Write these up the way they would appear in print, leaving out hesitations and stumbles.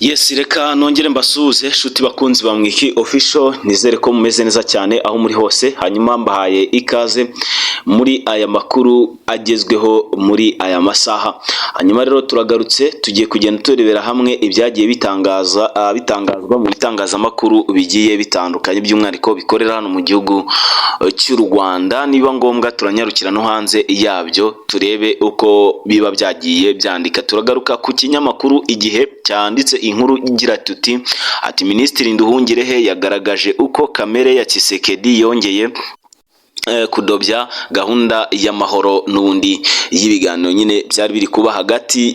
Yes, reka nongere mbasuhuze shuti bakunzi ba Mwiki Official, nizere ko mumeze neza cyane aho muri hose. Hanyuma mbahaye ikaze muri aya makuru agezweho muri aya masaha. Hanyuma rero turagarutse, tugiye kugenda turebera hamwe ibyagiye bitangazwa mu bitangazamakuru bigiye bitandukanye, by'umwihariko bikorera hano mu gihugu cy'u Rwanda. Niba ngombwa turanyarukira no hanze yabyo turebe uko biba byagiye byandika. Turagaruka ku kinyamakuru Igihe cyanditse inkuru igira ati Minisitiri Nduhungirehe yagaragaje uko kamere ya Tshisekedi yongeye kudobya gahunda y'amahoro n'undi y'ibiganiro nyine byari biri kuba hagati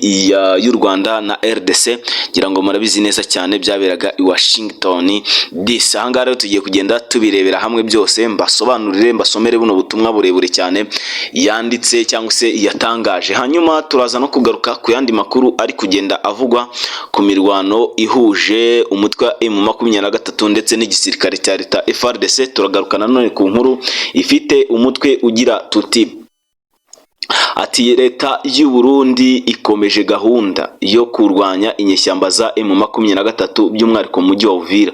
y'u Rwanda na RDC. Ngira ngo murabizi neza cyane byaberaga i Washington DC. Ahangaha rero tugiye kugenda tubirebera hamwe byose, mbasobanurire mbasomere buno butumwa burebure cyane yanditse cyangwa se yatangaje. Hanyuma turaza no kugaruka ku yandi makuru ari kugenda avugwa ku mirwano ihuje umutwe wa M23 ndetse n'igisirikare cya leta FARDC. Turagaruka nanone ku nkuru ifite umutwe ugira ati leta y'u Burundi ikomeje gahunda yo kurwanya inyeshyamba za M23 by'umwihariko mu mujyi wa Uvira.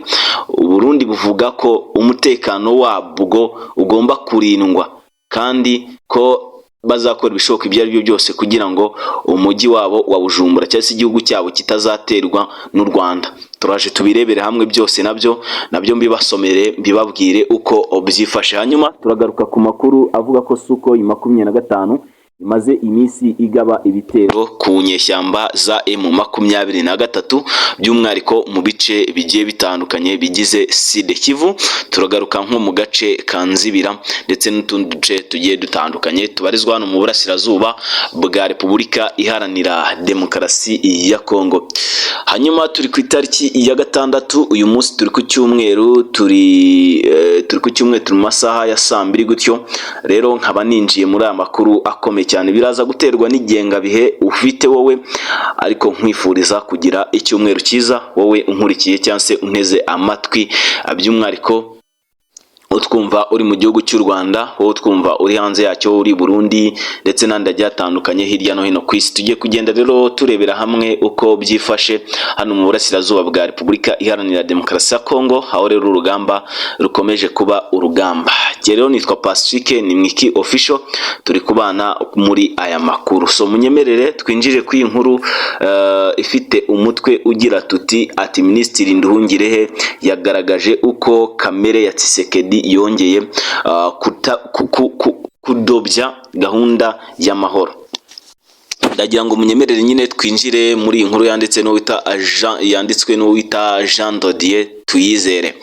Burundi buvuga ko umutekano wabwo ugomba kurindwa kandi ko bazakora ibishoboka ibyo ari byo byose kugira ngo umujyi wabo wa Bujumbura cyangwa se igihugu cyabo kitazaterwa n'u Rwanda. Turaje tubirebere hamwe byose nabyo mbibasomere mbibabwire uko byifashe. Hanyuma turagaruka ku makuru avuga ko Suko 25 imaze iminsi igaba ibitero ku nyeshyamba za M23 by'umwihariko mu bice bigiye bitandukanye bigize Sud Kivu. Turagaruka nko mu gace Kanzibira ndetse n'utundi duce tugiye dutandukanye tubarizwa hano mu burasirazuba bwa Repubulika Iharanira Demokarasi ya Kongo. Hanyuma turi ku itariki ya 6 uyu munsi, turi ku cyumweru, turi mu masaha ya 2 gutyo. Rero nkaba ninjiye muri aya makuru akomeye cyane, biraza guterwa n'igenga bihe ufite wowe, ariko nkwifuriza kugira icyumweru cyiza wowe unkurikiye cyangwa se unteze amatwi, by'umwihariko utwumva uri mu gihugu cy'u Rwanda, wowe utwumva uri hanze yacyo, uri Burundi ndetse n'andi agiye atandukanye hirya no hino ku isi. Tugiye kugenda rero turebera hamwe uko byifashe hano mu burasirazuba bwa Repubulika Iharanira Demokarasi ya Kongo, aho rero urugamba rukomeje kuba urugamba. Rero nitwa Pacifique, ni Mwiki Official, turi kubana muri aya makuru. So munyemerere twinjire ku inkuru ifite umutwe ugira ati Minisitiri Nduhungirehe yagaragaje uko kamere ya Tshisekedi yongeye kudobya gahunda y'amahoro. Ndagira ngo munyemerere nyine twinjire muri inkuru yanditswe n'uwita Jean Dodier Tuyizere.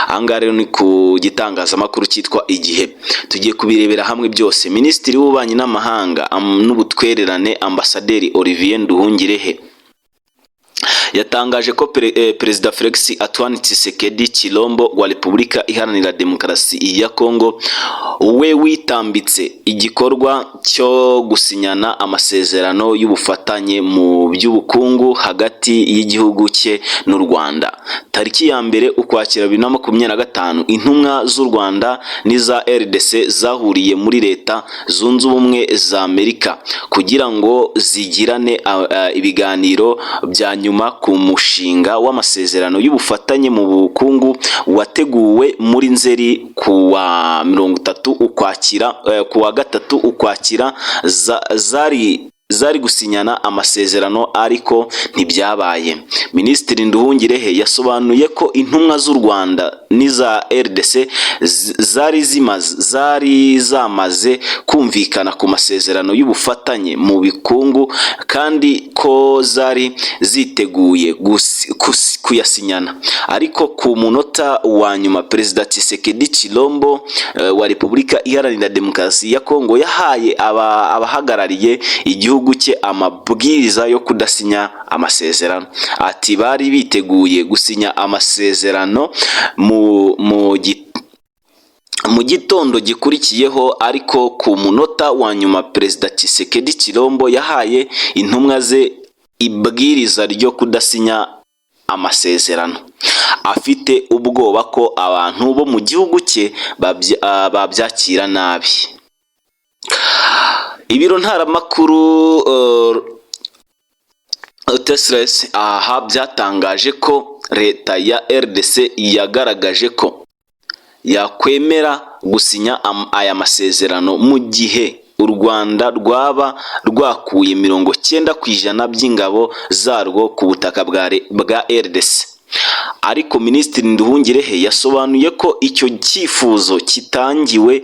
Ahangaha rero ni ku gitangazamakuru cyitwa Igihe. Tugiye kubirebera hamwe byose. Minisitiri w'Ububanyi n'Amahanga n'Ubutwererane Ambasaderi Olivier Nduhungirehe yatangaje ko Perezida Felix Antoine Tshisekedi Chilombo wa Repubulika Iharanira Demokarasi ya Kongo we witambitse igikorwa cyo gusinyana amasezerano y'ubufatanye mu by'ubukungu hagati y'igihugu cye n'u Rwanda. Tariki ya 1 Ukwakira 2025 intumwa z'u Rwanda n'iza RDC zahuriye muri Leta Zunze Ubumwe za Amerika kugira ngo zigirane ibiganiro bya nyuma ku mushinga w'amasezerano y'ubufatanye mu bukungu wateguwe muri Nzeri ku wa 30 Ukwakira ku wa 3 Ukwakira zari gusinyana amasezerano ariko ntibyabaye. Minisitiri Nduhungirehe yasobanuye ko intumwa z'u Rwanda n'iza RDC zari zamaze kumvikana ku masezerano y'ubufatanye mu bikungu kandi ko zari ziteguye kuyasinyana, ariko ku munota wa nyuma Perezida Tshisekedi Chilombo wa Repubulika Iharanira Demokarasi ya Kongo yahaye abahagarariye igihugu cye amabwiriza yo kudasinya amasezerano. Ati bari biteguye gusinya amasezerano mu gitondo gikurikiyeho, ariko ku munota wa nyuma Perezida Tshisekedi Chilombo yahaye intumwa ze ibwiriza ryo kudasinya amasezerano. Afite ubwoba ko abantu bo mu gihugu cye babyakira nabi. Ibiro ntaramakuru Tesres aha byatangaje ko leta ya RDC yagaragaje ko yakwemera gusinya aya masezerano mu gihe u Rwanda rwaba rwakuye 90% by'ingabo zarwo ku butaka bwa RDC. Ariko Minisitiri Nduhungirehe yasobanuye ko icyo cyifuzo cyatangiwe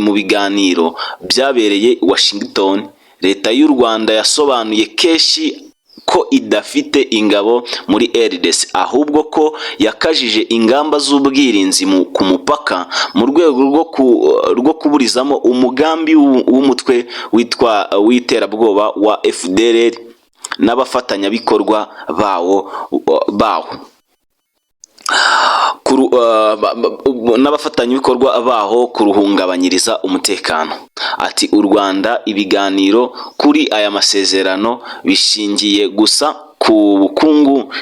mu biganiro byabereye Washington. Leta y'u Rwanda yasobanuye keshi ko idafite ingabo muri RDC, ahubwo ko yakajije ingamba z'ubwirinzi ku mupaka mu rwego rwo kuburizamo umugambi w'umutwe w'iterabwoba wa FDLR n'abafatanyabikorwa baho kuruhungabanyiriza umutekano. Ati u Rwanda ibiganiro kuri aya masezerano bishingiye gusa ku bukungu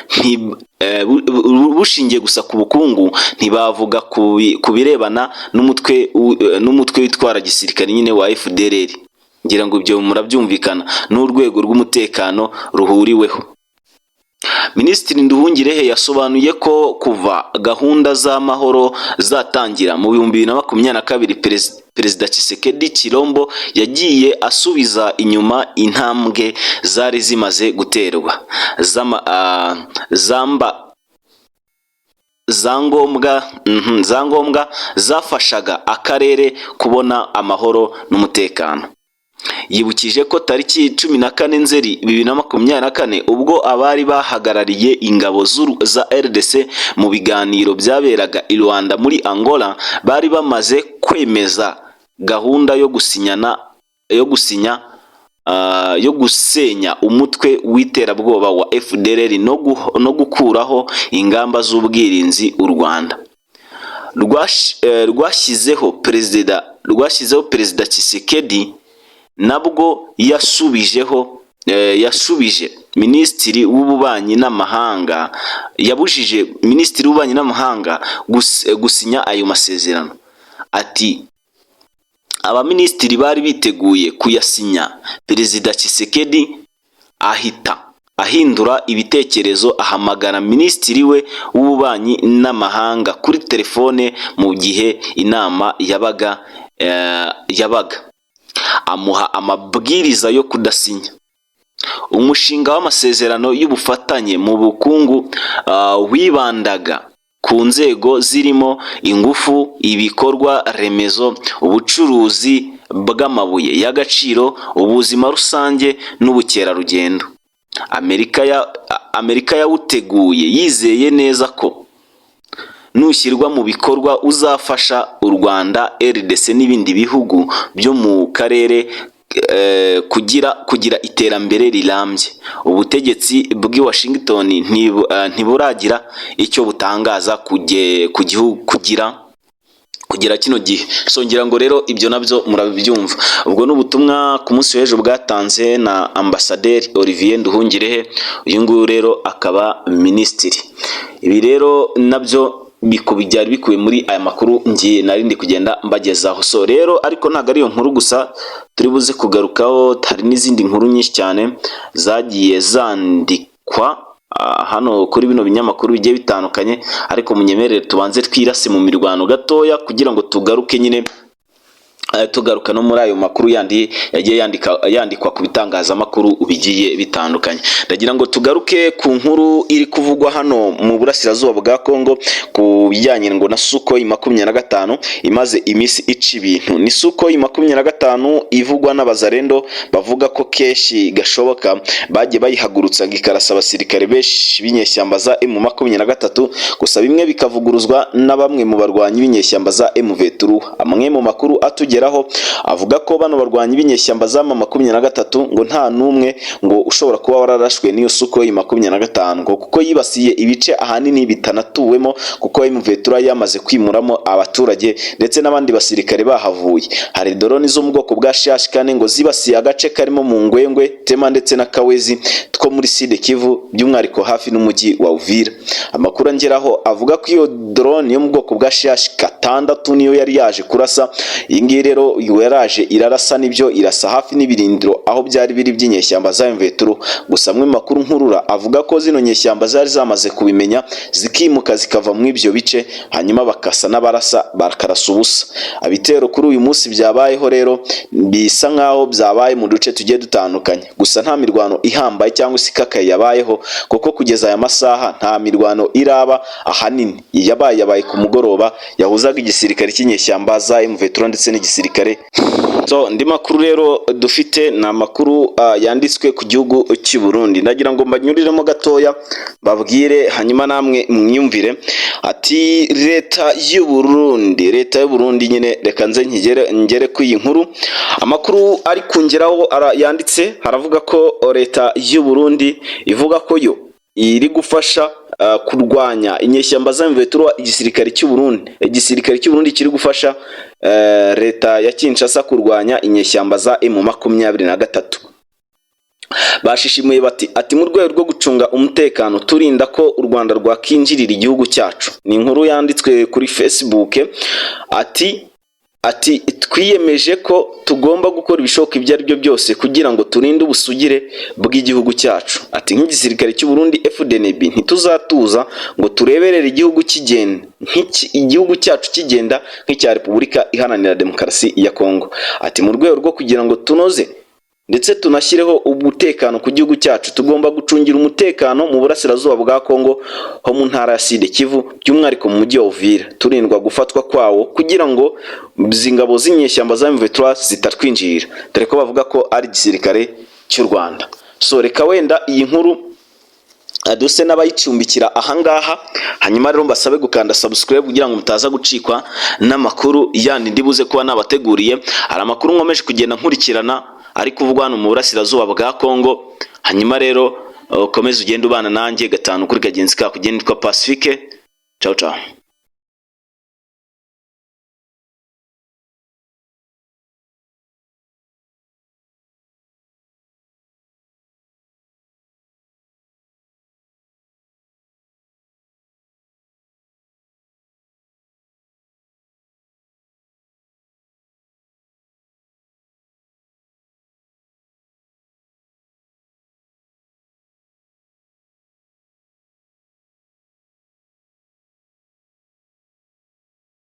ntibavuga ku birebana n'umutwe witwara gisirikare nyine wa FDLR. Ngira ngo ibyo murabyumvikana n'urwego rw'umutekano ruhuriweho. Minisitiri Nduhungirehe yasobanuye ko kuva gahunda z'amahoro zatangira mu 2022 Perezida Tshisekedi Chilombo yagiye asubiza inyuma intambwe zari zimaze guterwa zangombwa zafashaga akarere kubona amahoro n'umutekano. Yibukije ko tariki 14 Nzeri 2024 ubwo abari bahagarariye ingabo za RDC mu biganiro byaberaga i Rwanda muri Angola bari bamaze kwemeza gahunda yo gusenya umutwe w'iterabwoba wa FDLR no gukuraho ingamba z'ubwirinzi u Rwanda rwashyizeho Perezida Tshisekedi. Nabwo yashubije Minisitiri w'Ububanyi n'Amahanga gusinya ayo masezerano. Ati abaminisitiri bari biteguye kuyasinya. Perezida Tshisekedi ahindura ibitekerezo ahamagara Minisitiri we w'Ububanyi n'Amahanga kuri telefone mu gihe inama yabaga amuha amabwiriza yo kudasinya. Umushinga w'amasezerano y'ubufatanye mu bukungu wibandaga ku nzego zirimo ingufu, ibikorwa remezo, ubucuruzi bw'amabuye y'agaciro, ubuzima rusange n'ubukerarugendo. Amerika yawuteguye yizeye neza ko nushyirwa mu bikorwa uzafasha u Rwanda, RDC n'ibindi bihugu byo mu karere kugira iterambere rirambye. Ubutegetsi bw'i Washington ntiburagira icyo butangaza kugira kino gihe. Ngira ngo rero ibyo nabyo murabyumva. Ubwo n'ubutumwa ku munsi w'ejo bwatanze na Ambasaderi Olivier Nduhungirehe, uyu nguyu rero akaba minisitiri. Ibi rero nabyo byari bikuye muri aya makuru ngiye narindi kugenda mbagezaho. So rero ariko ntago ari yo nkuru gusa turi buze kugarukaho, hari n'izindi nkuru nyinshi cyane zagiye zandikwa hano kuri bino binyamakuru bigiye bitandukanye, ariko munyemerere tubanze twirase mu mirwano gatoya kugira ngo tugaruke nyine tugaruka no muri ayo makuru yandi yagiye yandikwa ku bitangazamakuru bigiye bitandukanye. Ndagira ngo tugaruke ku nkuru iri kuvugwa hano mu burasirazuba bwa Kongo ku bijyanye ngo na Sukhoi 25 imaze imisi ica ibintu. Ni Sukhoi 25 ivugwa n'abazarendo bavuga ko keshi gashoboka bagiye bayihagurutsa gikarasa abasirikare benshi b'inyeshyamba za M23, gusa bimwe bikavuguruzwa na bamwe mu barwanyi b'inyeshyamba za M23. Amwe mu makuru atugeraho avuga ko bano barwanyi b'inyeshyamba za M23 ngo nta numwe ngo ushobora kuba wararashwe n'iyo Sukhoi 25 ngo kuko yibasiye ibice ahanini bitanatuwemo, kuko M23 yamaze kwimuramo abaturage ndetse n'abandi basirikare bahavuye. Hari drone zo mu bwoko bwa Shashkane ngo zibasiye agace karimo mu Ngwengwe, Tema ndetse na Kawezi two muri Sud Kivu, by'umwariko hafi n'umujyi wa Uvira. Amakuru angeraho avuga ko iyo drone yo mu bwoko bwa Shashka 6 niyo yari yaje kurasa. Iyi ngiyi ibitero yaraje irarasa nibyo irasa hafi n'ibirindiro aho byari biri by'inyeshyamba za M23, gusa amwe makuru nkurura avuga ko zino nyeshyamba zari zamaze kubimenya zikimuka zikava mu ibyo bice, hanyuma bakasa n'abarasa bakarasa ubusa. Abitero kuri uyu munsi byabayeho rero bisa nkaho byabaye mu duce tugiye dutandukanye, gusa nta mirwano ihambaye cyangwa ikakaye yabayeho, kuko kugeza aya masaha nta mirwano iraba ahanini yabaye ku mugoroba yahuzaga igisirikare cy'inyeshyamba za M23 ndetse n'igisirikare. So ndi makuru rero dufite na makuru yanditswe ku gihugu cy'u Burundi, ndagira ngo mbanyuriremo gatoya babwire hanyuma namwe mwiyumvire. Ati leta y'u Burundi nyine reka nze ngere ku iyi nkuru. Amakuru ari kungeraho yanditse haravuga ko leta y'u Burundi ivuga ko yo iri gufasha kurwanya inyeshyamba za M23. Igisirikare cy'u Burundi kiri gufasha leta ya Kinshasa kurwanya inyeshyamba za M23. Bashishimuye ati mu rwego rwo gucunga umutekano turinda ko u Rwanda rwakinjirira igihugu cyacu. Ni inkuru yanditswe kuri Facebook. Ati twiyemeje ko tugomba gukora ibishoboka ibyo ari byo byose kugira ngo turinde ubusugire bw'igihugu cyacu. Ati nk'igisirikare cy'u Burundi FDNB ntituzatuza ngo tureberere igihugu cyacu kigenda nk'icya Repubulika Iharanira Demokarasi ya Kongo. Ati mu rwego rwo kugira ngo tunoze ndetse tunashyireho umutekano ku gihugu cyacu tugomba gucungira umutekano mu burasirazuba bwa Kongo ho mu ntara ya Sud Kivu, by'umwihariko mu mujyi wa Uvira, turindwa gufatwa kwawo kugira ngo ingabo z'inyeshyamba za M23 zitatwinjirira, dore ko bavuga ko ari igisirikare cy'u Rwanda. So reka wenda iyi nkuru aduse n'abayicumbikira ahangaha, hanyuma rero mbasabe gukanda subscribe kugira ngo mutaza gucikwa n'amakuru yandi ndibuze kuba nabateguriye. Hari amakuru nkomeje kugenda nkurikirana ari kuvugwa hano mu burasirazuba bwa Kongo, hanyuma rero ukomeze ugenda ubana nanjye gatanu kuri kagenzi ka kugenda kwa Pacifique. Ciao ciao.